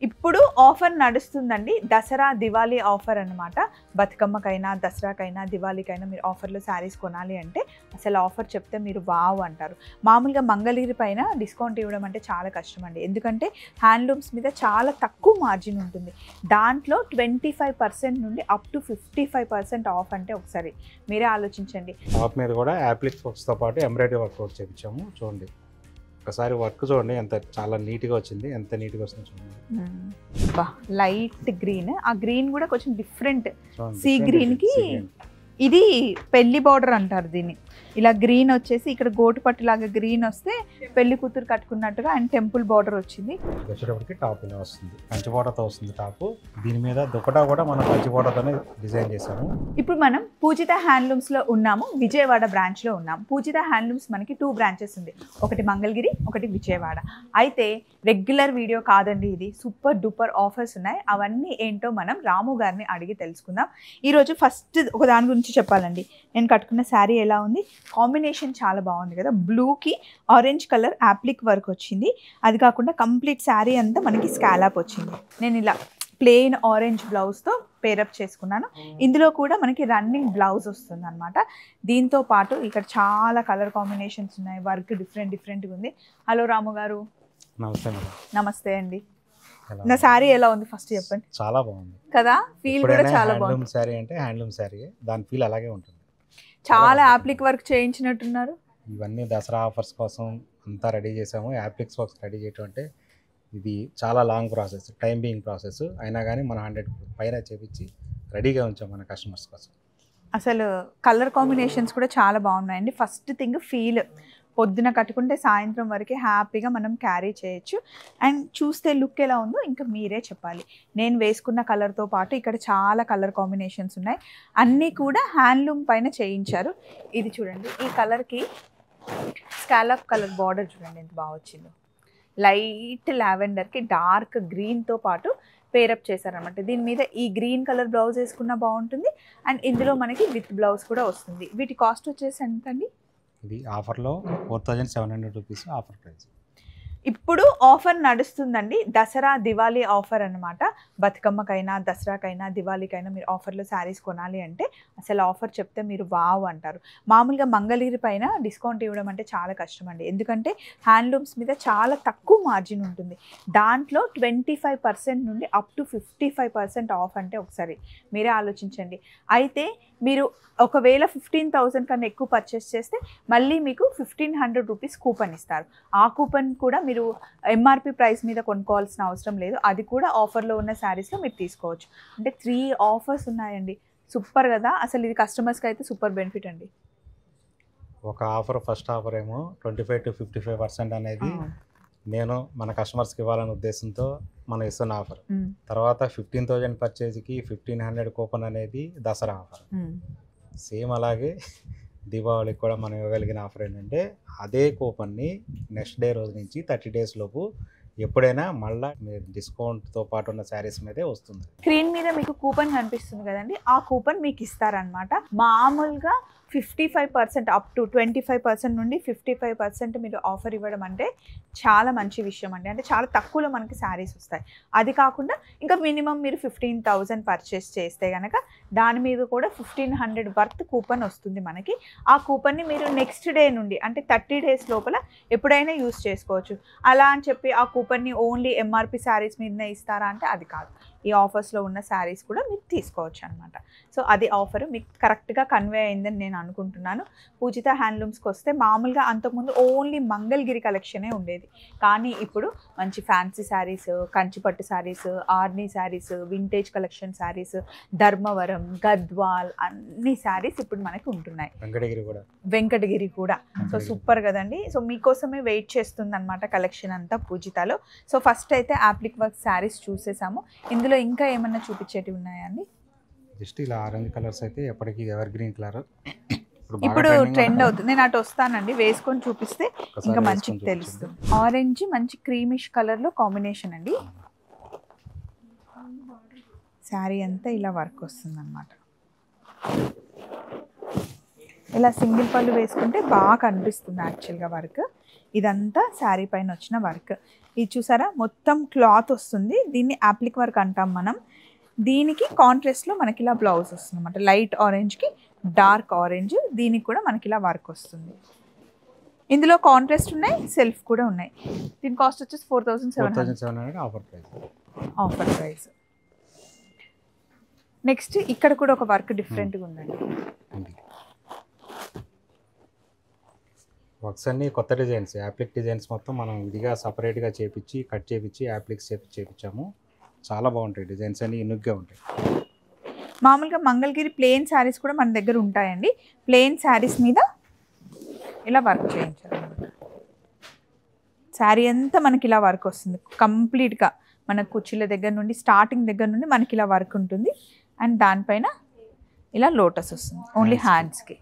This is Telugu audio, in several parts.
ఇప్పుడు ఆఫర్ నడుస్తుందండి. దసరా, దివాళీ ఆఫర్ అనమాట. బతుకమ్మకైనా, దసరాకైనా, దివాళీకైనా మీరు ఆఫర్‌లో శారీస్ కొనాలి అంటే అసలు ఆఫర్ చెప్తే మీరు వావ్ అంటారు. మామూలుగా మంగళగిరి పైన డిస్కౌంట్ ఇవ్వడం అంటే చాలా కష్టమండి. ఎందుకంటే హ్యాండ్లూమ్స్ మీద చాలా తక్కువ మార్జిన్ ఉంటుంది. దాంట్లో 25% నుండి అప్ టు 55% ఆఫ్ అంటే ఒకసారి మీరే ఆలోచించండి. టాప్ మీద కూడా యాప్లిక్ వర్క్స్తో పాటు ఎంబ్రాయిడరీ వర్క్ కూడా చేయించాము. చూడండి, ఒకసారి వర్క్ చూడండి, చాలా నీట్గా వచ్చింది. ఎంత నీట్గా వస్తుందో చూడండి. లైట్ గ్రీన్, ఆ గ్రీన్ కూడా కొంచెం డిఫరెంట్. చూడండి, సీ గ్రీన్కి ఇది పెళ్లి బార్డర్ అంటారు దీన్ని. ఇలా గ్రీన్ వచ్చేసి ఇక్కడ గోటు పట్టు లాగా గ్రీన్ వస్తే పెళ్లి కూతురు కట్టుకున్నట్టుగా అండ్ టెంపుల్ బార్డర్ వచ్చింది. వచ్చేటప్పటికి టాప్ ఇలా వస్తుంది, కంచి బార్డర్తో వస్తుంది టాప్. దీని మీద దుపట్టా కూడా మనం కంచి బార్డర్తోనే డిజైన్ చేసాము. ఇప్పుడు మనం పూజిత హ్యాండ్లూమ్స్లో ఉన్నాము, విజయవాడ బ్రాంచ్లో ఉన్నాము. పూజిత హ్యాండ్లూమ్స్ మనకి 2 బ్రాంచెస్ ఉంది, ఒకటి మంగళగిరి, ఒకటి విజయవాడ. అయితే రెగ్యులర్ వీడియో కాదండి ఇది, సూపర్ డూపర్ ఆఫర్స్ ఉన్నాయి. అవన్నీ ఏంటో మనం రాము గారిని అడిగి తెలుసుకుందాం. ఈరోజు ఫస్ట్ ఒక దాని గురించి చెప్పాలండి. నేను కట్టుకున్న శారీ ఎలా ఉంది, కాంబినేషన్ చాలా బాగుంది కదా. బ్లూకి ఆరెంజ్ కలర్ యాప్లిక్ వర్క్ వచ్చింది. అది కాకుండా కంప్లీట్ శారీ అంతా మనకి స్కాలప్ వచ్చింది. నేను ఇలా ప్లెయిన్ ఆరెంజ్ బ్లౌజ్తో పేరప్ చేసుకున్నాను. ఇందులో కూడా మనకి రన్నింగ్ బ్లౌజ్ వస్తుంది అనమాట. దీంతో పాటు ఇక్కడ చాలా కలర్ కాంబినేషన్స్ ఉన్నాయి, వర్క్ డిఫరెంట్గా ఉంది. హలో రాము గారు. నమస్తే మేడం. నమస్తే అండి. నా శారీ ఎలా ఉంది ఫస్ట్ చెప్పండి. చాలా బాగుంది కదా, ఫీల్ కూడా చాలా బాగుంది. హ్యాండ్లూమ్ శారీ అంటే హ్యాండ్లూమ్ శారీ, దాని ఫీల్ అలాగే ఉంటుంది. చాలా యాప్లిక్ వర్క్ చేయించినట్టున్నారు. ఇవన్నీ దసరా ఆఫర్స్ కోసం అంతా రెడీ చేసాము. యాప్లిక్స్ వర్క్స్ రెడీ చేయటం అంటే ఇది చాలా long process, time being process. అయినా కానీ మనం 100 పైన చేపించి రెడీగా ఉంచాం మన కస్టమర్స్ కోసం. అసలు కలర్ కాంబినేషన్స్ కూడా చాలా బాగున్నాయండి. ఫస్ట్ థింగ్ ఫీల్, పొద్దున కట్టుకుంటే సాయంత్రం వరకు హ్యాపీగా మనం క్యారీ చేయొచ్చు. అండ్ చూస్తే లుక్ ఎలా ఉందో ఇంకా మీరే చెప్పాలి. నేను వేసుకున్న కలర్తో పాటు ఇక్కడ చాలా కలర్ కాంబినేషన్స్ ఉన్నాయి, అన్నీ కూడా హ్యాండ్లూమ్ పైన చేయించారు. ఇది చూడండి, ఈ కలర్కి స్కాలప్ కలర్ బార్డర్ చూడండి ఎంత బాగా వచ్చిందో. లైట్ లావెండర్కి డార్క్ గ్రీన్తో పాటు పేరప్ చేశారనమాట. దీని మీద ఈ గ్రీన్ కలర్ బ్లౌజ్ వేసుకున్నా బాగుంటుంది. అండ్ ఇందులో మనకి విత్ బ్లౌజ్ కూడా వస్తుంది. వీటి కాస్ట్ వచ్చేసి ఎంతండి? ఇది ఆఫర్లో 4700 రూపీస్ ఆఫర్ ప్రైస్. ఇప్పుడు ఆఫర్ నడుస్తుందండి. దసరా, దివాళీ ఆఫర్ అనమాట. బతుకమ్మకైనా, దసరాకైనా, దివాళీకైనా మీరు ఆఫర్లో శారీస్ కొనాలి అంటే అసలు ఆఫర్ చెప్తే మీరు వావ్ అంటారు. మామూలుగా మంగళగిరి పైన డిస్కౌంట్ ఇవ్వడం అంటే చాలా కష్టం అండి. ఎందుకంటే హ్యాండ్లూమ్స్ మీద చాలా తక్కువ మార్జిన్ ఉంటుంది. దాంట్లో 25% నుండి అప్ టు 55% ఆఫ్ అంటే ఒకసారి మీరే ఆలోచించండి. అయితే మీరు ఒకవేళ 15,000 కన్నా ఎక్కువ పర్చేస్ చేస్తే మళ్ళీ మీకు 1500 రూపీస్ కూపన్ ఇస్తారు. ఆ కూపన్ కూడా మీరు ఎంఆర్పి ప్రైస్ మీద కొనుక్కోవాల్సిన అవసరం లేదు. అది కూడా ఆఫర్లో ఉన్న శారీస్లో మీరు తీసుకోవచ్చు. అంటే 3 ఆఫర్స్ ఉన్నాయండి. సూపర్ కదా. అసలు ఇది కస్టమర్స్కి అయితే సూపర్ బెనిఫిట్ అండి. ఒక ఆఫర్, ఫస్ట్ ఆఫర్ ఏమో 25 to 55% అనేది నేను మన కస్టమర్స్కి ఇవ్వాలనే ఉద్దేశంతో మనం ఇస్తున్న ఆఫర్. తర్వాత 15,000 పర్చేజ్కి 1500 కూపన్ అనేది దసరా ఆఫర్. సేమ్ అలాగే దీపావళికి కూడా మనం ఇవ్వగలిగిన ఆఫర్ ఏంటంటే అదే కూపన్ని నెక్స్ట్ డే రోజు నుంచి 30 days లోపు ఎప్పుడైనా మళ్ళీ మీరు డిస్కౌంట్తో పాటు ఉన్న శారీస్ మీదే వస్తుంది. స్క్రీన్ మీద మీకు కూపన్ కనిపిస్తుంది కదండి, ఆ కూపన్ మీకు ఇస్తారనమాట. మామూలుగా 55% అప్ టు 25% నుండి 55% మీరు ఆఫర్ ఇవ్వడం అంటే చాలా మంచి విషయం అండి. అంటే చాలా తక్కువలో మనకి శారీస్ వస్తాయి. అది కాకుండా ఇంకా మినిమం మీరు 15,000 పర్చేస్ చేస్తే కనుక దాని మీద కూడా 1500 వర్త్ కూపన్ వస్తుంది మనకి. ఆ కూపన్ని మీరు నెక్స్ట్ డే నుండి అంటే 30 days లోపల ఎప్పుడైనా యూస్ చేసుకోవచ్చు. అలా అని చెప్పి ఆ కూపన్ని ఓన్లీ ఎంఆర్పి శారీస్ మీదనే ఇస్తారా అంటే అది కాదు. ఈ ఆఫర్స్లో ఉన్న శారీస్ కూడా మీరు తీసుకోవచ్చు అనమాట. సో అది ఆఫర్ మీకు కరెక్ట్గా కన్వే అయిందని నేను అనుకుంటున్నాను. పూజిత హ్యాండ్లూమ్స్కి వస్తే మామూలుగా అంతకుముందు ఓన్లీ మంగళగిరి కలెక్షనే ఉండేది. కానీ ఇప్పుడు మంచి ఫ్యాన్సీ శారీస్, కంచిపట్టు శారీస్, ఆర్నీ శారీస్, వింటేజ్ కలెక్షన్ శారీస్, ధర్మవరం, గద్వాల్ అన్ని శారీస్ ఇప్పుడు మనకి ఉంటున్నాయి. వెంకటగిరి కూడా. సో సూపర్ కదండి. సో మీకోసమే వెయిట్ చేస్తుంది అనమాట కలెక్షన్ అంతా పూజితలో. సో ఫస్ట్ అయితే యాప్లిక్ వర్క్ శారీస్ చూసేసాము. ఇందులో ఇంకా ఏమన్నా చూపించేటివి ఉన్నాయా అండి? జస్ట్ ఇలా ఆరెంజ్ కలర్స్ అయితే ఎప్పటికీ ఎవర్ గ్రీన్ కలర్ ఇప్పుడు ట్రెండ్ అవుతుంది. నేను అటు వస్తానండి, వేసుకొని చూపిస్తే ఇంకా మంచిగా తెలుస్తుంది. ఆరెంజ్ మంచి క్రీమిష్ కలర్లో కాంబినేషన్ అండి. శారీ అంతా ఇలా వర్క్ వస్తుంది అనమాట. ఇలా సింగిల్ పళ్ళు వేసుకుంటే బాగా కనిపిస్తుంది యాక్చువల్గా వర్క్. ఇదంతా శారీ పైన వచ్చిన వర్క్. ఇది చూసారా మొత్తం క్లాత్ వస్తుంది. దీన్ని యాప్లిక్ వర్క్ అంటాం మనం. దీనికి కాంట్రాస్ట్లో మనకి ఇలా బ్లౌజ్ వస్తుంది అనమాట. లైట్ ఆరెంజ్కి డార్క్ ఆరెంజ్, దీనికి కూడా మనకి ఇలా వర్క్ వస్తుంది. ఇందులో కాంట్రాస్ట్ ఉన్నాయి, సెల్ఫ్ కూడా ఉన్నాయి. దీని కాస్ట్ వచ్చేసి 4700 ఆఫర్ ప్రైస్. నెక్స్ట్ ఇక్కడ కూడా ఒక వర్క్ డిఫరెంట్గా ఉందండి. వర్క్స్ అన్ని కొత్త డిజైన్స్, యాప్లిక్ డిజైన్స్ మొత్తం మనం విడిగా సపరేట్గా చేపించి కట్ చేపించి యాప్లిక్స్ చేపించాము. చాలా బాగుంటాయి డిజైన్స్, అన్ని యూనిక్గా ఉంటాయి. మామూలుగా మంగళగిరి ప్లెయిన్ శారీస్ కూడా మన దగ్గర ఉంటాయండి. ప్లెయిన్ శారీస్ మీద ఇలా వర్క్ చేయించారు. శారీ అంతా మనకి ఇలా వర్క్ వస్తుంది కంప్లీట్గా. మన కుర్చీల దగ్గర నుండి స్టార్టింగ్ దగ్గర నుండి మనకి ఇలా వర్క్ ఉంటుంది. అండ్ దానిపైన ఇలా లోటస్ వస్తుంది ఓన్లీ హ్యాండ్స్కి.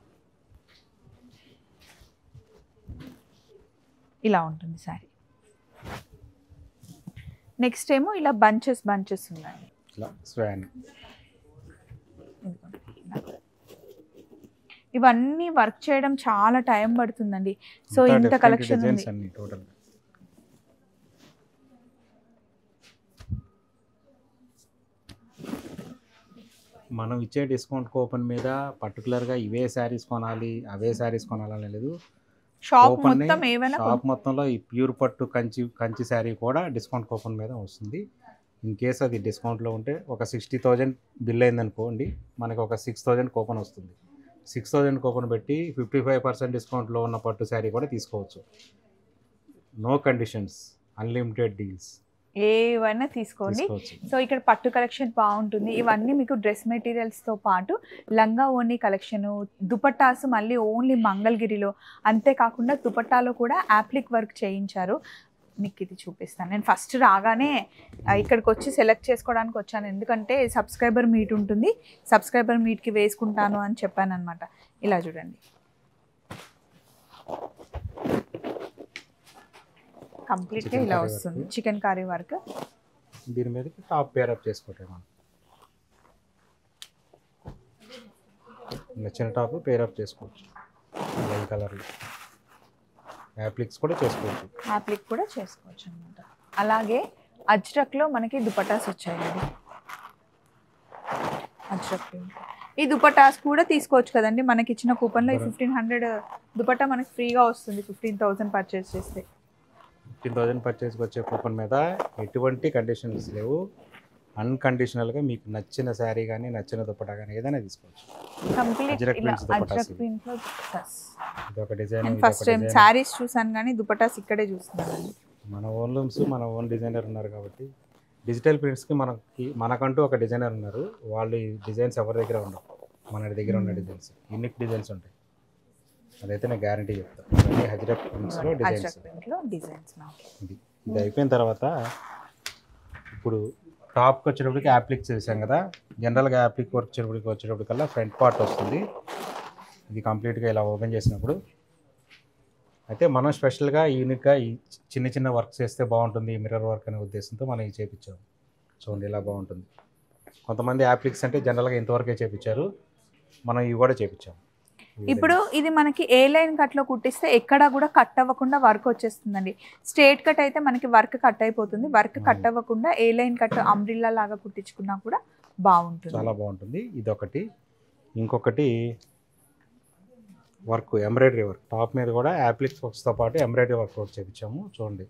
ఇలా ఉంటుంది శారీ. నెక్స్ట్ ఏమో ఇలా బంచెస్ ఉన్నాయి. ఇవన్నీ వర్క్ చేయడం చాలా టైం పడుతుందండి. సో ఇంత కలెక్షన్ ఉంది. మనం ఇచ్చే డిస్కౌంట్ కూపన్ మీద పర్టికులర్గా ఇవే శారీస్ కొనాలి అవే శారీస్ కొనాలని లేదు. షాప్ మొత్తం ఏమైనా షాప్ మొత్తంలో ఈ ప్యూర్ పట్టు కంచి శారీ కూడా డిస్కౌంట్ కూపన్ మీద వస్తుంది. ఇన్ కేస్ అది డిస్కౌంట్లో ఉంటే ఒక 60,000 బిల్ అయిందనుకోండి, మనకి ఒక 6,000 కూపన్ వస్తుంది. 6,000 కూపన్ పెట్టి 55% డిస్కౌంట్లో ఉన్న పట్టు శారీ కూడా తీసుకోవచ్చు. నో కండిషన్స్, అన్లిమిటెడ్ డీల్స్, ఏవైనా తీసుకోండి. సో ఇక్కడ పట్టు కలెక్షన్ బాగుంటుంది. ఇవన్నీ మీకు డ్రెస్ మెటీరియల్స్తో పాటు లంగా ఓన్లీ కలెక్షను, దుపట్టాస్ మళ్ళీ ఓన్లీ మంగళగిరిలో. అంతేకాకుండా దుపట్టాలో కూడా యాప్లిక్ వర్క్ చేయించారు. మీకు ఇది చూపిస్తాను. నేను ఫస్ట్ రాగానే ఇక్కడికి వచ్చి సెలెక్ట్ చేసుకోవడానికి వచ్చాను, ఎందుకంటే సబ్స్క్రైబర్ మీట్ ఉంటుంది, సబ్స్క్రైబర్ మీట్కి వేసుకుంటాను అని చెప్పాను అనమాట. ఇలా చూడండి, కంప్లీట్గా ఇలా వస్తుంది చికెన్ కర్రీ వర్క్. దీని మీద టాప్ పేరప్ చేసుకోవటం, నచ్చిన టాప్ పేరప్ చేసుకోవచ్చు. లైట్ కలర్లో యాప్లిక్స్ కూడా చేసుకోవచ్చు. యాప్లిక్ కూడా చేసుకోవచ్చు అనమాట. అలాగే అజ్రక్లో మనకి దుపటాస్ వచ్చాయండి. అజ్రక్ ఈ దుపటాస్ కూడా తీసుకోవచ్చు కదండి. మనకి ఇచ్చిన కూపన్లో ఈ 1500 దుపట్టా మనకి ఫ్రీగా వస్తుంది 15,000 పర్చేస్ చేస్తే. 15,000 పర్చేస్కి వచ్చే కూపన్ మీద ఎటువంటి కండిషన్స్ లేవు. అన్కండిషనల్గా మీకు నచ్చిన శారీ కానీ నచ్చిన దుపట్టా కానీ ఏదైనా తీసుకోవచ్చు. ఇది ఒక డిజైన్. ఫస్ట్ టైం శారీస్ చూసాను కానీ దుపట్టాస్ ఇక్కడే చూస్తున్నాను. మన ఓన్ లూమ్స్, మన ఓన్ డిజైనర్ ఉన్నారు కాబట్టి డిజిటల్ ప్రింట్స్కి మనకంటూ ఒక డిజైనర్ ఉన్నారు. వాళ్ళు ఈ డిజైన్స్ ఎవరి దగ్గర ఉండవు, మన దగ్గర ఉన్న డిజైన్స్ యూనిక్ డిజైన్స్ ఉంటాయి. అదైతే నేను గ్యారంటీ చెప్తాను. హజరత్ ప్రింట్స్లో డిజైన్స్. ఇది అయిపోయిన తర్వాత ఇప్పుడు టాప్కి వచ్చేటప్పటికి యాప్లిక్ చేసాం కదా. జనరల్గా యాప్లిక్ వర్క్ వచ్చేటప్పటికల్లా ఫ్రంట్ పార్ట్ వస్తుంది. ఇది కంప్లీట్గా ఇలా ఓపెన్ చేసినప్పుడు అయితే మనం స్పెషల్గా యూనిక్గా ఈ చిన్న చిన్న వర్క్స్ చేస్తే బాగుంటుంది మిర్రర్ వర్క్ అనే ఉద్దేశంతో మనం ఇది చేయించాము. చూడండి ఇలా బాగుంటుంది. కొంతమంది యాప్లిక్స్ అంటే జనరల్గా ఇంతవరకే చేయించారు, మనం ఇవి కూడా చేయించాము. ఇప్పుడు ఇది మనకి ఏ లైన్ కట్లో కుట్టిస్తే ఎక్కడా కూడా కట్ అవ్వకుండా వర్క్ వచ్చేస్తుందండి. స్ట్రేట్ కట్ అయితే మనకి వర్క్ కట్ అయిపోతుంది. వర్క్ కట్ అవ్వకుండా ఏ లైన్ కట్ అంబ్రిల్లా లాగా కుట్టించుకున్నా కూడా బాగుంటుంది, చాలా బాగుంటుంది. ఇదొకటి. ఇంకొకటి వర్క్, ఎంబ్రాయిడరీ వర్క్. టాప్ మీద కూడా యాప్లిక్ వర్క్స్తో పాటు ఎంబ్రాయిడరీ వర్క్ చేయించాము. చూడండి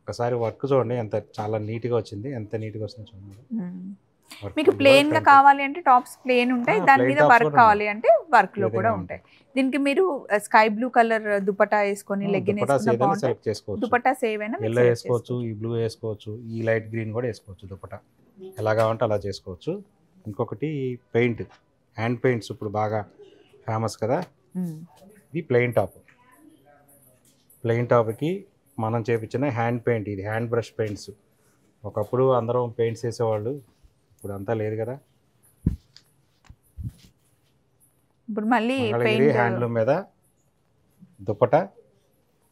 ఒకసారి వర్క్ చూడండి ఎంత చాలా నీట్గా వచ్చింది, ఎంత నీట్గా వస్తుంది చూడండి. మీకు ప్లేన్ గా కావాలి అంటే టాప్స్ ప్లేన్ ఉంటాయి, దాని మీద వర్క్ కావాలి అంటే వర్క్ లో కూడా ఉంటాయి. దీనికి మీరు స్కై బ్లూ కలర్ దుపట్టా వేసుకొని లెగ్గిన్ వేసుకున్న దుపట్టాస్ ఏవైనా ఎల్లో వేసుకోవచ్చు, ఈ బ్లూ వేసుకోవచ్చు, ఈ లైట్ గ్రీన్ కూడా వేసుకోవచ్చు. దుపట్టా ఎలా కావాలంటే అలా చేసుకోవచ్చు. ఇంకొకటి పెయింట్, హ్యాండ్ పెయింట్స్ ఇప్పుడు బాగా ఫేమస్ కదా. ఇది ప్లెయిన్ టాప్. ప్లెయిన్ టాప్కి మనం చేపించిన హ్యాండ్ పెయింట్. ఇది హ్యాండ్ బ్రష్ పెయింట్స్. ఒకప్పుడు అందరం పెయింట్స్ వేసేవాళ్ళు, ఇప్పుడు అంతా లేదు కదా. ఇప్పుడు మళ్ళీ హ్యాండ్లూమ్ మీద దుపట్టా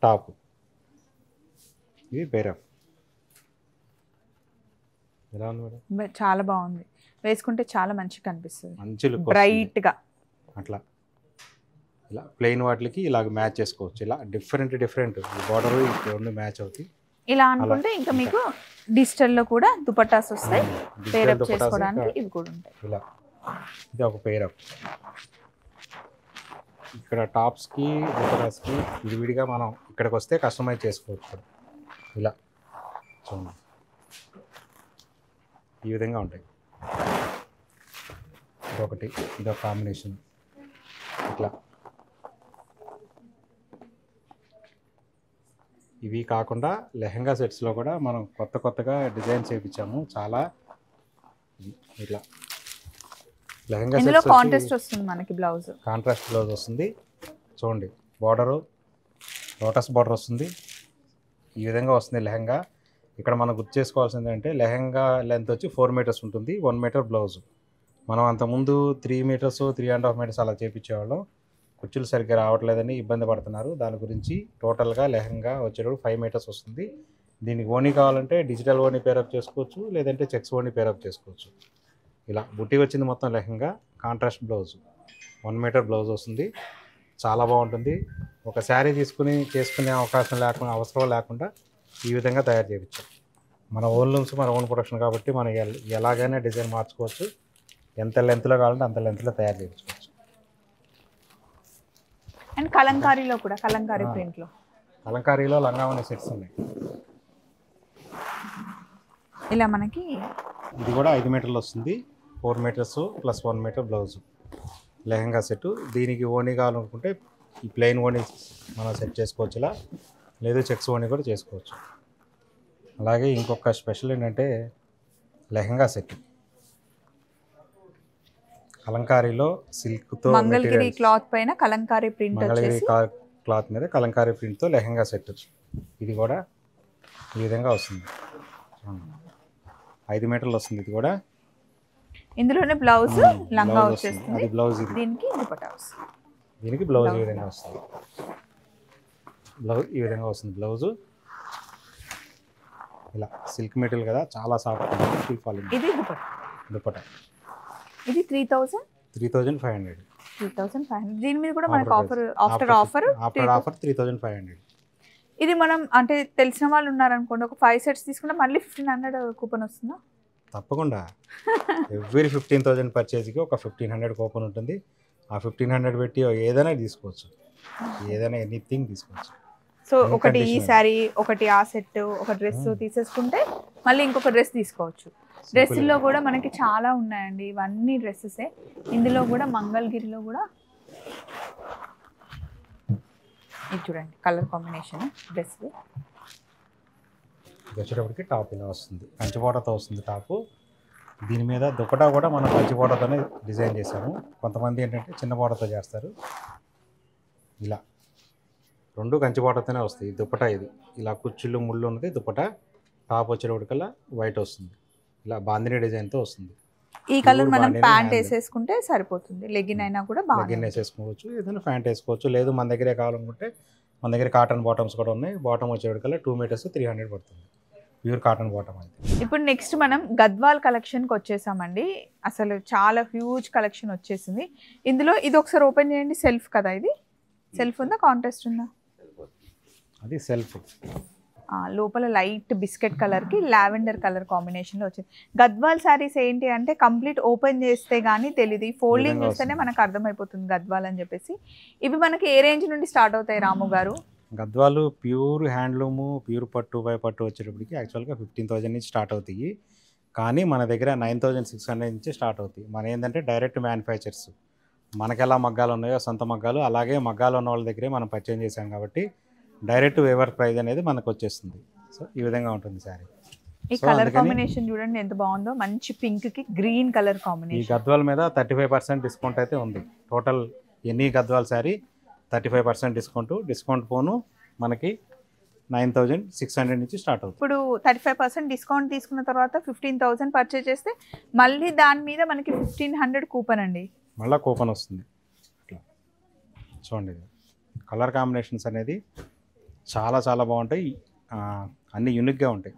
టాప్. ఇది పేరఫ్. ఎలా ఉంది మేడం? చాలా బాగుంది, వేసుకుంటే చాలా మంచిగా కనిపిస్తుంది, మంచి లుక్, బ్రైట్ గా. అట్లా ఇలా ప్లెయిన్ వాటికి ఇలాగ మ్యాచ్ చేసుకోవచ్చు. ఇలా డిఫరెంట్ ఈ బార్డర్ ఈ రెండు మ్యాచ్ అవుతాయి. ఇలా అనుకుంటే ఇంకా మీకు డిజిటల్లో కూడా దుపట్టాస్ వస్తాయి, పేరప్ చేసుకోవడానికి ఇవి కూడా ఉంటాయి. ఇలా ఇది ఒక పేరప్. ఇక్కడ టాప్స్కి దుపట్టాస్కి విడివిడిగా మనం ఇక్కడికి వస్తే కస్టమైజ్ చేసుకోవచ్చు. ఇలా చూడండి ఈ విధంగా ఉంటాయి. ఇదొకటి, ఇదొక కాంబినేషన్. ఇట్లా ఇవి కాకుండా లెహంగా సెట్స్లో కూడా మనం కొత్తగా డిజైన్ చేయించాము చాలా. ఇట్లా లెహంగా ఇందులో సెట్స్ కాంట్రాస్ట్ వస్తుంది, మనకి బ్లౌజ్ కాంట్రాస్ట్ బ్లౌజ్ వస్తుంది. చూడండి బార్డరు లోటస్ బార్డర్ వస్తుంది, ఈ విధంగా వస్తుంది లెహంగా. ఇక్కడ మనం గుర్తు చేసుకోవాల్సింది అంటే లెహంగా లెంత్ వచ్చి 4 మీటర్స్ ఉంటుంది, 1 మీటర్ బ్లౌజ్. మనం అంతకుముందు 3 మీటర్స్ 3.5 మీటర్స్ అలా చేయించేవాళ్ళం. కుర్చీలు సరిగ్గా రావట్లేదని ఇబ్బంది పడుతున్నారు. దాని గురించి టోటల్గా లెహంగా వచ్చేటప్పుడు 5 మీటర్స్ వస్తుంది. దీనికి ఓనీ కావాలంటే డిజిటల్ ఓనీ పేరప్ చేసుకోవచ్చు, లేదంటే చెక్స్ ఓనీ పేరప్ చేసుకోవచ్చు. ఇలా బుట్టి వచ్చింది మొత్తం lehenga, contrast blouse, 1 metre blouse వస్తుంది. చాలా బాగుంటుంది. ఒక శారీ తీసుకుని చేసుకునే అవసరం లేకుండా ఈ విధంగా తయారు చేయించాం. మన ఓన్ లూమ్స్ మన ఓన్ ప్రొడక్షన్ కాబట్టి మనం ఎలాగైనా డిజైన్ మార్చుకోవచ్చు. ఎంత లెంత్లో కావాలంటే అంత లెంత్లో తయారు చేయించుకోవచ్చు. అండ్ కలంకారీలో కూడా, కలంకారీ ప్రింట్లో, కలంకారీలో లంగావని సెట్స్ ఉన్నాయి. ఇలా మనకి ఇది కూడా 5 మీటర్లు వస్తుంది, 4 metres plus 1 metre blouse lehenga set. దీనికి ఓనీ కావాలనుకుంటే ఈ ప్లెయిన్ ఓనీ మనం సెట్ చేసుకోవచ్చు ఇలా, లేదు చెక్స్ ఓనీ కూడా చేసుకోవచ్చు. అలాగే ఇంకొక స్పెషల్ ఏంటంటే లెహంగా సెట్ కలంకారీలో సిల్క్తో మంగళగిరి క్లాత్ పైన కలంకారీ ప్రింట్, మంగళగిరి క్లాత్ మీద కలంకారీ ప్రింట్తో లెహంగా సెట్. ఇది కూడా ఈ విధంగా వస్తుంది, 5 మీటర్లు వస్తుంది. ఇది కూడా ఇందులోనే బ్లౌజ్ లంగా వచ్చేస్తుంది, అది బ్లౌజ్. దీనికి దుపట్టా వస్తుంది, దీనికి బ్లౌజ్ ఈ విధంగా వస్తుంది. బ్లౌజ్ ఈ విధంగా వస్తుంది. బ్లౌజు ఇలా సిల్క్ మెటీరియల్ కదా, చాలా సాఫ్ట్. ఇది దుపట్టా ఇది 3,500. దీని మీద కూడా మనకి ఆఫర్ 3,500. ఇది మనం అంటే తెలిసిన వాళ్ళు ఉన్నారనుకోండి, ఒక 5 సెట్స్ తీసుకుంటే మళ్ళీ 1,500 కూపన్ వస్తుందా? తప్పకుండా. ఎవ్రీ 15,000 పర్చేజ్కి ఒక 1,500 కూపన్ ఉంటుంది. ఆ 1,500 పెట్టి ఏదైనా తీసుకోవచ్చు, ఏదైనా ఎనీథింగ్ తీసుకోవచ్చు. సో ఒకటి ఈ శారీ, ఒకటి ఆ సెట్, ఒక డ్రెస్ తీసేసుకుంటే మళ్ళీ ఇంకొక డ్రెస్ తీసుకోవచ్చు. డ్రెస్సుల్లో కూడా మనకి చాలా ఉన్నాయండి, ఇవన్నీ డ్రెస్సెసే. ఇందులో కూడా మంగళగిరిలో కూడా ఇది చూడండి కలర్ కాంబినేషన్ డ్రెస్. వచ్చేటప్పటికి టాప్ ఇలా వస్తుంది, కంచిపోటతో వస్తుంది టాపు. దీని మీద దుపట్టా కూడా మనం కంచిపోటతోనే డిజైన్ చేసాము. కొంతమంది ఏంటంటే చిన్న పోటతో చేస్తారు. ఇలా రెండు కంచిపోటతోనే వస్తాయి. దుపట్టా ఇది ఇలా కుర్చీలు ముళ్ళు ఉన్నది దుపట్టా. టాప్ వచ్చేటప్పటికల్లా వైట్ వస్తుంది, ఇలా బాందిని డిజైన్తో వస్తుంది. ఈ కలర్ మనం ప్యాంట్ వేసేసుకుంటే సరిపోతుంది, లెగిన్ అయినా కూడా లెగిన్ వేసేసుకోవచ్చు, ఏదైనా ప్యాంట్ వేసుకోవచ్చు. లేదు మన దగ్గరే కావాలనుకుంటే మన దగ్గర కాటన్ బాటమ్స్ కూడా ఉన్నాయి. బాటమ్ వచ్చేటప్పటికల్లా 2 మీటర్స్ 300 పడుతుంది, ప్యూర్ కాటన్ బాటమ్ అయితే. ఇప్పుడు నెక్స్ట్ మనం గద్వాల్ కలెక్షన్కి వచ్చేసామండి. అసలు చాలా హ్యూజ్ కలెక్షన్ వచ్చేసింది. ఇందులో ఇది ఒకసారి ఓపెన్ చేయండి. సెల్ఫ్ కదా ఇది? సెల్ఫ్ ఉందా, కాంట్రాస్ట్ ఉందా? అది సెల్ఫ్. లోపల లైట్ బిస్కెట్ కలర్కి లావెండర్ కలర్ కాంబినేషన్లో వచ్చింది. గద్వాల్ శారీస్ ఏంటి అంటే కంప్లీట్ ఓపెన్ చేస్తే కానీ తెలియదు, ఫోల్డింగ్ చూస్తేనే మనకు అర్థమైపోతుంది గద్వాల్ అని చెప్పేసి. ఇవి మనకి ఏ రేంజ్ నుండి స్టార్ట్ అవుతాయి రాము గారు? గద్వాలు ప్యూర్ హ్యాండ్లూము, ప్యూర్ పట్టు బై పట్టు వచ్చేటప్పటికి యాక్చువల్గా 15,000 నుంచి స్టార్ట్ అవుతాయి. కానీ మన దగ్గర 9,600 నుంచి స్టార్ట్ అవుతాయి. మన ఏంటంటే డైరెక్ట్ మ్యానుఫ్యాక్చర్స్, మనకెలా మగ్గాలు ఉన్నాయో సొంత మగ్గాలు, అలాగే మగ్గాలు ఉన్న వాళ్ళ దగ్గరే మనం పర్చేజ్ చేసాం కాబట్టి డైరెక్ట్ వేవర్ ప్రైస్ అనేది మనకు వచ్చేస్తుంది. సో ఈ విధంగా ఉంటుంది శారీ. ఈ కలర్ కాంబినేషన్ చూడండి ఎంత బాగుందో, మంచి పింక్ కి గ్రీన్ కలర్ కాంబినేషన్. ఈ గద్వాల్ మీద 35% డిస్కౌంట్ అయితే ఉంది. టోటల్ ఎన్ని గద్వాల్ శారీ 35% డిస్కౌంట్ పోను మనకి 9,600 నుంచి స్టార్ట్ అవుతుంది. ఇప్పుడు 35% డిస్కౌంట్ తీసుకున్న తర్వాత 15,000 పర్చేజ్ చేస్తే మళ్ళీ దాని మీద మనకి 1,500 కూపన్ అండి, మళ్ళీ కూపన్ వస్తుంది. ఇట్లా చూడండి, కలర్ కాంబినేషన్స్ అనేది చాలా చాలా బాగుంటాయి, అన్నీ యూనిక్గా ఉంటాయి.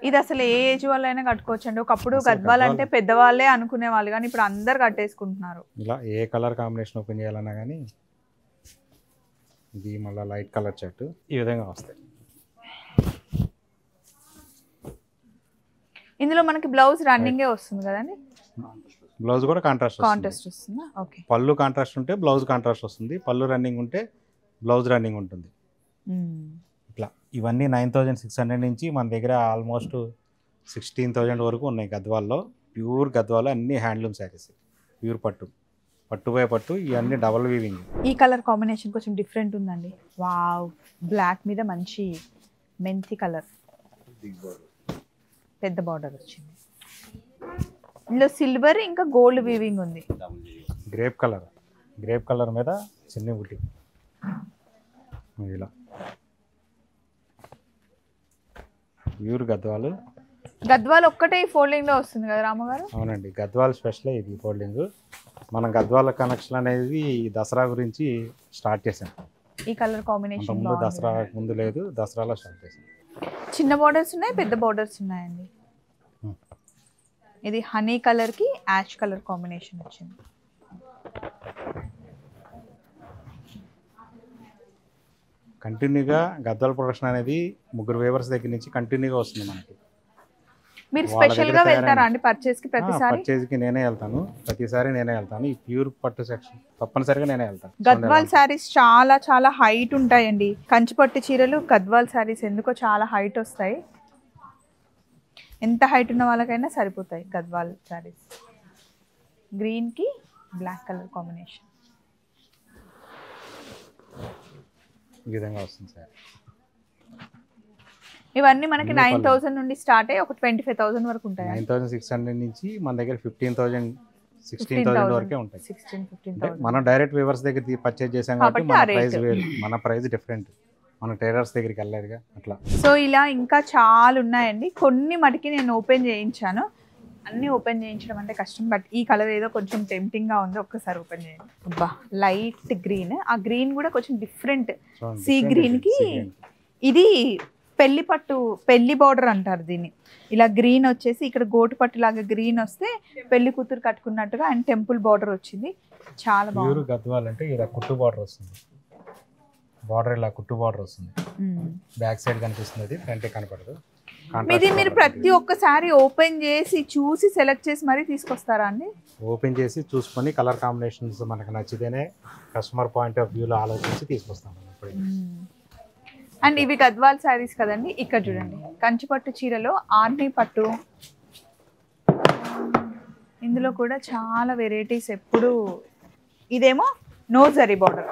ఇది అసలు ఏ ఏజ్ వాళ్ళైనా కట్టుకోవచ్చు అండి. ఒకప్పుడు అసలు గద్వాల్ అంటే గద్వాల్ పెద్దవాళ్ళే అనుకునే వాళ్ళు, కానీ ఇప్పుడు అందరు కట్టేసుకుంటున్నారు. ఇలా ఏ కలర్ కాంబినేషన్ ఓపెన్ చేయాలన్నా కానీ ఇది మళ్ళీ లైట్ కలర్ షర్ట్ ఈ విధంగా వస్తాయి. ఇందులో మనకి బ్లౌజ్ రన్నింగే వస్తుంది కదండి, బ్లౌజ్ కూడా కాంట్రాస్ట్ కాంట్రాస్ట్ వస్తుందా? ఓకే. పళ్ళు కాంట్రాస్ట్ ఉంటే బ్లౌజ్ కాంట్రాస్ట్ వస్తుంది, పళ్ళు రన్నింగ్ ఉంటే బ్లౌజ్ రన్నింగ్ ఉంటుంది. ఇట్లా ఇవన్నీ 9600 నుంచి మన దగ్గర ఆల్మోస్ట్ 16,000 వరకు ఉన్నాయి గద్వాల్లో. ప్యూర్ గద్వాల్లో అన్ని హ్యాండ్లూమ్ శారీస్, ప్యూర్ పట్టు, పట్టు బై పట్టు, ఇవన్నీ డబల్ వీవింగ్. ఈ కలర్ కాంబినేషన్ కొంచెం డిఫరెంట్ ఉందండి. వావ్, బ్లాక్ మీద మంచి మెంతి కలర్, పెద్ద బార్డర్ వచ్చింది. ఇందులో సిల్వర్ ఇంకా గోల్డ్ వీవింగ్ ఉంది. గ్రేప్ కలర్ మీద చిన్న బుట్టి ఇలా ప్యూర్ గద్వాలు. గద్వాల్ ఒక్కటే ఈ ఫోల్డింగ్ లో వస్తుంది కదా రామగారు? అవునండి, గద్వాల్ స్పెషల్ ఇది ఫోల్డింగ్. మనం గద్వాల కనెక్షన్ అనేది దసరా గురించి స్టార్ట్ చేసాం. ఈ కలర్ కాంబినేషన్ ముందు దసరా ముందు లేదు, దసరాలో స్టార్ట్ చేసాం. చిన్న బార్డర్స్ ఉన్నాయి, పెద్ద బార్డర్స్ ఉన్నాయండి. ఇది హనీ కలర్ కి యాష్ కలర్ కాంబినేషన్ వచ్చింది. కంటిన్యూగా గద్వాల ప్రొడక్షన్ అనేది 3 వేవర్స్ దగ్గర నుంచి కంటిన్యూగా వస్తుంది మనకి. మీరు స్పెషల్ గా వెళ్తారా అండి పర్చేస్ కి? ప్రతిసారి పర్చేస్ కి నేనే వెళ్తాను, ప్రతిసారి నేనే వెళ్తాను. ఈ ప్యూర్ పట్టు సెక్షన్ తప్పనిసరిగా నేనే వెళ్తాను. గద్వాల్ శారీస్ చాలా చాలా హైట్ ఉంటాయండి. కంచిపట్టు చీరలు గద్వాల్ శారీస్ ఎందుకో చాలా హైట్ వస్తాయి. ఎంత హైట్ ఉన్న వాళ్ళకైనా సరిపోతాయి గద్వాల్ శారీస్. గ్రీన్ కి బ్లాక్ కలర్ కాంబినేషన్ ఈ విధంగా వస్తుంది సార్. ఇవన్నీ మనకి 9,000 నుండి స్టార్ట్ అయ్యి ఒక 25,000 వరకు ఉంటాయి. 9,600 నుంచి మన దగ్గర 15,000 16,000 వరకే ఉంటాయి. 16,000-15,000. మనం డైరెక్ట్ వ్యూవర్స్ దగ్గర పర్చేజ్ చేసాం కాబట్టి మన ప్రైస్ వేరు, మన ప్రైస్ డిఫరెంట్. మన టైలర్స్ దగ్గరికి వెళ్ళలేదుగా అట్లా. సో ఇలా ఇంకా చాలా ఉన్నాయండి. కొన్ని మటుకి నేను ఓపెన్ చేయించాను, అన్నీ ఓపెన్ చేయించడం అంటే కష్టం. బట్ ఈ కలర్ ఏదో కొంచెం టెంప్టింగ్గా ఉంది, ఒక్కసారి ఓపెన్ చేయండి. అబ్బా, లైట్ గ్రీన్. ఆ గ్రీన్ కూడా కొంచెం డిఫరెంట్. సీ గ్రీన్కి ఇది పెళ్లి పట్టు, పెళ్లి బార్డర్ అంటారు దీన్ని. ఇలా గ్రీన్ వచ్చేసి ఇక్కడ గోటు పట్టు లాగా గ్రీన్ వస్తే పెళ్లి కూతురు కట్టుకున్నట్టుగా అండ్ టెంపుల్ బార్డర్ వచ్చింది. చాలా బాగుంది. గద్వాలంటే ఇలా కుట్టు బార్డర్ వస్తుంది, బార్డర్ ఇలా కుట్టు బార్డర్ వస్తుంది. బ్యాక్ సైడ్ కనిపిస్తుంది, ఫ్రంట్ కనపడదు. ఇది మీరు ప్రతి ఒక్కసారి ఓపెన్ చేసి చూసి సెలెక్ట్ చేసి మరీ తీసుకొస్తారా అండి? ఓపెన్ చేసి చూసుకొని కలర్ కాంబినేషన్స్ మనకు నచ్చితేనే కస్టమర్ పాయింట్ ఆఫ్ వ్యూలో ఆలోచించి తీసుకొస్తాం. అండ్ ఇవి గద్వాల్ శారీస్ కదండి. ఇక్కడ చూడండి, కంచిపట్టు చీరలో ఆర్నీ పట్టు. ఇందులో కూడా చాలా వెరైటీస్. ఎప్పుడు ఇదేమో నో జరీ బార్డర్,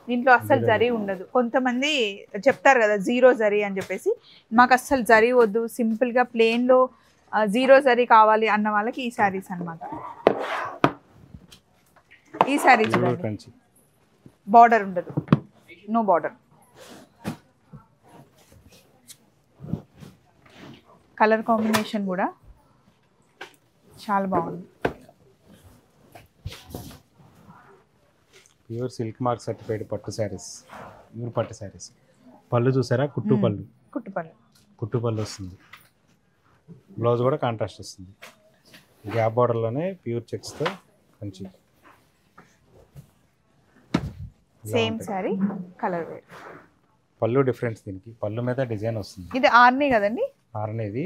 దీంట్లో అస్సలు జరీ ఉండదు. కొంతమంది చెప్తారు కదా జీరో జరీ అని చెప్పేసి, మాకు అస్సలు జరీ వద్దు, సింపుల్గా ప్లెయిన్లో జీరో జరీ కావాలి అన్న వాళ్ళకి ఈ శారీస్ అనమాట. ఈ శారీస్ బార్డర్ ఉండదు, నో బార్డర్. కలర్ కాంబినేషన్ కూడా చాలా బాగుంది. ప్యూర్ సిల్క్ మార్క్ సర్టిఫైడ్ పట్టు శారీస్, ప్యూర్ పట్టు శారీస్. పళ్ళు చూసారా, కుట్టు పళ్ళు, కుట్టు పళ్ళు వస్తుంది. బ్లౌజ్ కూడా కాంట్రాస్ట్ వస్తుంది. గ్యాప్ బార్డర్లోనే ప్యూర్ చెక్స్తో మంచి సేమ్ శారీ, కలర్ వేర్. పళ్ళు డిఫరెన్స్, దీనికి పళ్ళు మీద డిజైన్ వస్తుంది. ఇది ఆర్నీ కదండి? ఆర్నేది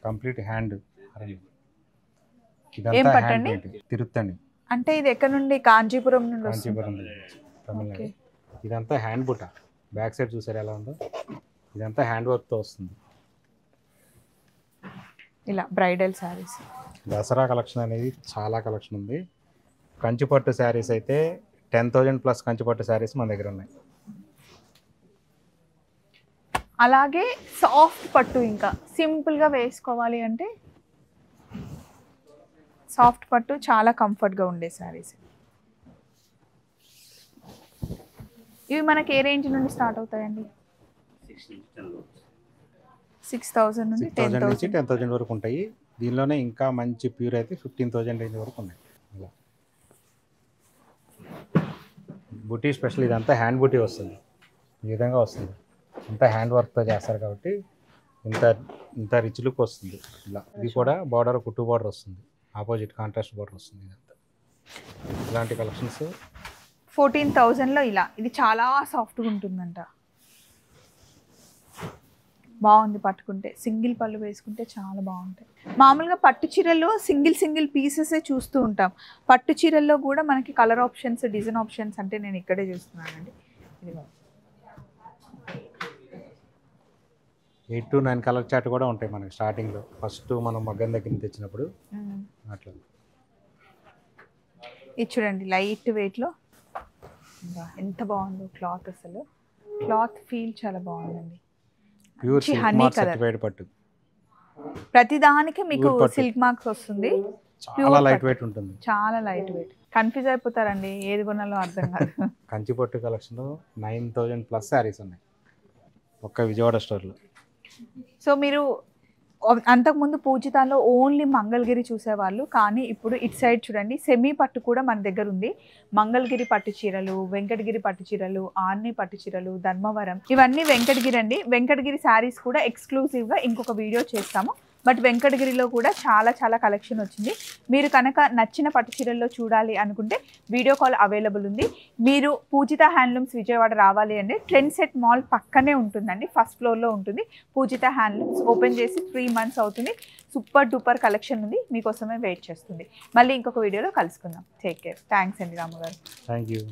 కంప్లీట్ హ్యాండ్. ఏం పట్టండి? తిరుత్తని. అంటే ఇది ఎక్కడ నుండి? కాంచీపురం నుండి. కాంచీపురం తమిళనాడు. ఇదంతా హ్యాండ్ బుట్ట. బ్యాక్ సైడ్ చూసారు ఎలా ఉందో, ఇదంతా హ్యాండ్ వర్క్తో వస్తుంది. ఇలా బ్రైడల్ శారీస్, దసరా కలెక్షన్ అనేది చాలా కలెక్షన్ ఉంది. కంచిపట్టు శారీస్ అయితే 10,000 ప్లస్ కంచిపట్టు శారీస్ మన దగ్గర ఉన్నాయి. అలాగే సాఫ్ట్ పట్టు, ఇంకా సింపుల్గా వేసుకోవాలి అంటే సాఫ్ట్ పట్టు చాలా కంఫర్ట్గా ఉండే శారీస్. ఇవి మనకి ఏ రేంజ్ నుండి స్టార్ట్ అవుతాయండి? 6,000 నుండి 10,000 వరకు ఉంటాయి. దీనిలోనే ఇంకా మంచి ప్యూర్ అయితే 15,000 రేంజ్ వరకు ఉన్నాయి. ఇలా బుటీ స్పెషల్, ఇదంతా హ్యాండ్ బుటీ వస్తుంది. ఈ విధంగా వస్తుంది, అంతా హ్యాండ్ వర్క్తో చేస్తారు కాబట్టి ఇంత ఇంత రిచ్ లుక్ వస్తుంది ఇలా. ఇది కూడా బార్డర్ కుట్టు బార్డర్ వస్తుంది, ఆపోజిట్ కాంట్రాస్ట్ బార్డర్ వస్తుంది. ఇదంతా ఇలాంటి కలెక్షన్స్ 14,000లో ఇలా. ఇది చాలా సాఫ్ట్గా ఉంటుందంట, బాగుంది. పట్టుకుంటే సింగిల్ పళ్ళు వేసుకుంటే చాలా బాగుంటాయి. మామూలుగా పట్టు చీరల్లో సింగిల్ పీసెసే చూస్తూ ఉంటాం. పట్టు చీరల్లో కూడా మనకి కలర్ ఆప్షన్స్, డిజైన్ ఆప్షన్స్ అంటే నేను ఇక్కడే చూస్తున్నానండి. ఇదిగో 8 to 9 కలర్ చార్ట్ కూడా ఉంటాయి మనకి స్టార్టింగ్లో. ఫస్ట్ మనం మగ్గం దగ్గర నుంచి తెచ్చినప్పుడు అట్లా. ఇది చూడండి లైట్ వెయిట్లో ఎంత బాగుందో క్లాత్. అసలు క్లాత్ ఫీల్ చాలా బాగుందండి. ప్యూర్ హనీ కలర్, సర్టిఫైడ్ పట్టు. ప్రతిదానికి మీకు సిల్క్ మార్క్స్ వస్తుంది. చాలా లైట్ వెయిట్ ఉంటుంది, చాలా లైట్ వెయిట్. కన్ఫ్యూజ్ అయిపోతారండి ఏది కొనాలో అర్థం కాదు. కంచి పట్టు కలెక్షన్ 9,000 ప్లస్ శారీస్ ఉన్నాయి ఒక్క విజయవాడ స్టోర్లో. సో మీరు అంతకుముందు పూజితాలో ఓన్లీ మంగళగిరి చూసేవాళ్ళు, కానీ ఇప్పుడు ఇటు సైడ్ చూడండి సెమీ పట్టు కూడా మన దగ్గర ఉంది. మంగళగిరి పట్టు చీరలు, వెంకటగిరి పట్టు చీరలు, ఆర్ని పట్టు చీరలు, ధర్మవరం, ఇవన్నీ వెంకటగిరి అండి. వెంకటగిరి శారీస్ కూడా ఎక్స్క్లూజివ్గా ఇంకొక వీడియో చేస్తాము. బట్ వెంకటగిరిలో కూడా చాలా కలెక్షన్ వచ్చింది. మీరు కనుక నచ్చిన పట్టు చీరల్లో చూడాలి అనుకుంటే వీడియో కాల్ అవైలబుల్ ఉంది. మీరు పూజిత హ్యాండ్లూమ్స్ విజయవాడ రావాలి అంటే ట్రెండ్ సెట్ మాల్ పక్కనే ఉంటుందండి, ఫస్ట్ ఫ్లోర్లో ఉంటుంది. పూజిత హ్యాండ్లూమ్స్ ఓపెన్ చేసి 3 months అవుతుంది. సూపర్ డూపర్ కలెక్షన్ ఉంది, మీకోసమే వెయిట్ చేస్తుంది. మళ్ళీ ఇంకొక వీడియోలో కలుసుకుందాం. Take care. థ్యాంక్స్ అండి రాము గారు. Thank you.